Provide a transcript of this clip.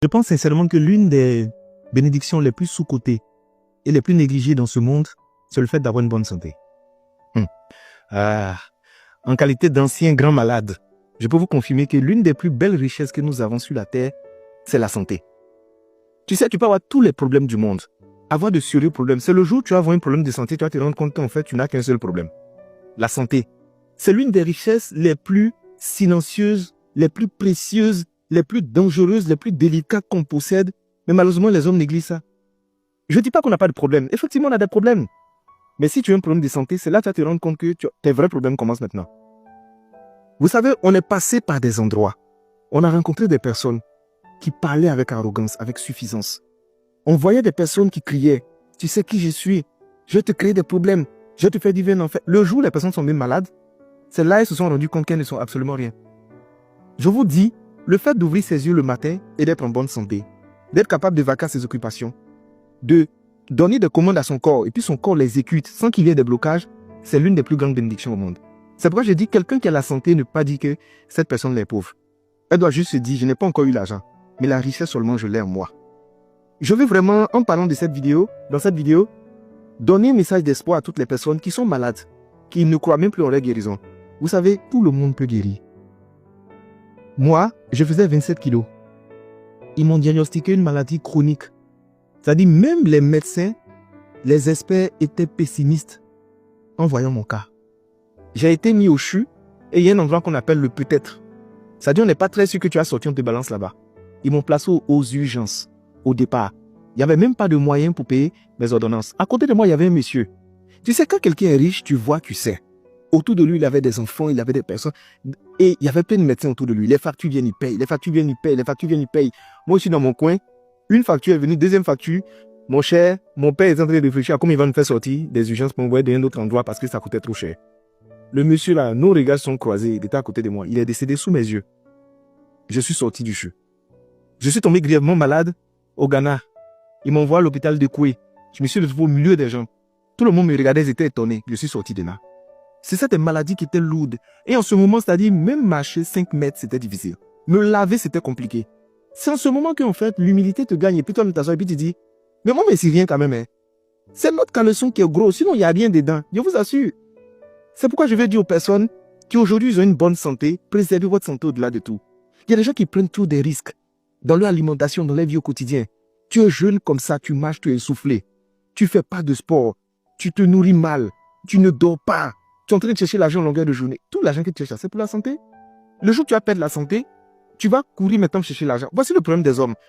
Je pense sincèrement que l'une des bénédictions les plus sous-cotées et les plus négligées dans ce monde, c'est le fait d'avoir une bonne santé. En qualité d'ancien grand malade, je peux vous confirmer que l'une des plus belles richesses que nous avons sur la terre, c'est la santé. Tu sais, tu peux avoir tous les problèmes du monde, avoir de sérieux problèmes. C'est le jour où tu vas avoir un problème de santé, tu vas te rendre compte qu'en fait, tu n'as qu'un seul problème. La santé. C'est l'une des richesses les plus silencieuses, les plus précieuses, les plus dangereuses, les plus délicates qu'on possède. Mais malheureusement, les hommes négligent ça. Je ne dis pas qu'on n'a pas de problème. Effectivement, on a des problèmes. Mais si tu as un problème de santé, c'est là que tu vas te rendre compte que tes vrais problèmes commencent maintenant. Vous savez, on est passé par des endroits. On a rencontré des personnes qui parlaient avec arrogance, avec suffisance. On voyait des personnes qui criaient « Tu sais qui je suis? Je vais te créer des problèmes. Je vais te faire du bien en fait. » Le jour où les personnes sont même malades, c'est là qu'ils se sont rendus compte qu'elles ne sont absolument rien. Je vous dis, le fait d'ouvrir ses yeux le matin et d'être en bonne santé, d'être capable de vaquer à ses occupations, de donner des commandes à son corps et puis son corps l'exécute sans qu'il y ait des blocages, c'est l'une des plus grandes bénédictions au monde. C'est pourquoi je dis quelqu'un qui a la santé ne peut pas dire que cette personne est pauvre. Elle doit juste se dire, je n'ai pas encore eu l'argent, mais la richesse seulement je l'ai en moi. Je veux vraiment, en parlant de cette vidéo, dans cette vidéo, donner un message d'espoir à toutes les personnes qui sont malades, qui ne croient même plus en leur guérison. Vous savez, tout le monde peut guérir. Moi, je faisais 27 kilos. Ils m'ont diagnostiqué une maladie chronique. C'est-à-dire, même les médecins, les experts étaient pessimistes en voyant mon cas. J'ai été mis au CHU et il y a un endroit qu'on appelle le peut-être. C'est-à-dire, on n'est pas très sûr que tu vas sortir, on te balance là-bas. Ils m'ont placé aux urgences, au départ. Il n'y avait même pas de moyens pour payer mes ordonnances. À côté de moi, il y avait un monsieur. Tu sais, quand quelqu'un est riche, tu vois, tu sais. Autour de lui, il avait des enfants, il avait des personnes. Et il y avait plein de médecins autour de lui. Les factures viennent, ils payent. Les factures viennent, ils payent. Les factures viennent, ils payent. Moi, je suis dans mon coin. Une facture est venue, deuxième facture. Mon cher, mon père est en train de réfléchir à comment il va nous faire sortir des urgences pour m'envoyer dans un autre endroit parce que ça coûtait trop cher. Le monsieur là, nos regards sont croisés. Il était à côté de moi. Il est décédé sous mes yeux. Je suis sorti du CHU. Je suis tombé grièvement malade au Ghana. Ils m'envoient à l'hôpital de Koué. Je me suis retrouvé au milieu des gens. Tout le monde me regardait, ils étaient étonnés. Je suis sorti de là. C'est cette maladie qui était lourde. Et en ce moment, c'est-à-dire, même marcher 5 mètres, c'était difficile. Me laver, c'était compliqué. C'est en ce moment qu'en fait, l'humilité te gagne. Et puis toi, tu t'assois et puis tu dis, mais moi, mais c'est rien quand même. Hein. C'est notre caleçon qui est gros. Sinon, il n'y a rien dedans. Je vous assure. C'est pourquoi je vais dire aux personnes qui aujourd'hui ont une bonne santé, préservez votre santé au-delà de tout. Il y a des gens qui prennent trop des risques dans leur alimentation, dans leur vie au quotidien. Tu es jeune comme ça, tu marches, tu es essoufflé. Tu fais pas de sport. Tu te nourris mal. Tu ne dors pas. Tu es en train de chercher l'argent en longueur de journée. Tout l'argent que tu cherches, c'est pour la santé. Le jour où tu vas perdre la santé, tu vas courir maintenant chercher l'argent. Voici le problème des hommes.